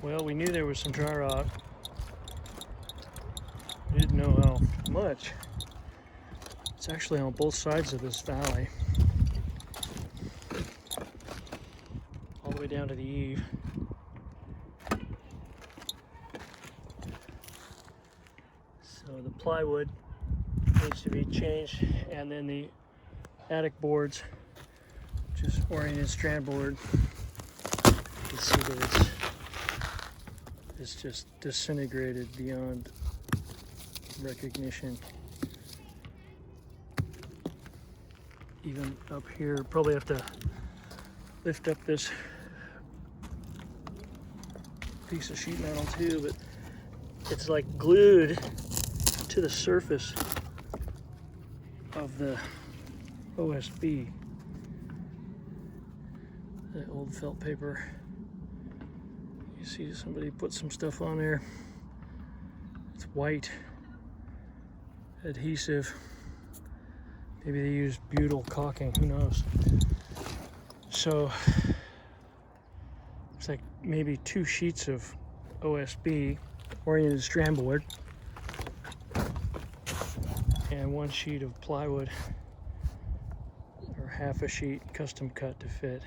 Well, we knew there was some dry rock. We didn't know how much. It's actually on both sides of this valley, all the way down to the eave. So the plywood needs to be changed, and then the attic boards, which is oriented strand board, you can see that it's just disintegrated beyond recognition. Even up here, probably have to lift up this piece of sheet metal too, but it's like glued to the surface of the OSB. The old felt paper. You see somebody put some stuff on there. It's white adhesive. Maybe they use butyl caulking, who knows? So it's like maybe 2 sheets of OSB, oriented strand board, and 1 sheet of plywood, or half a sheet custom cut to fit.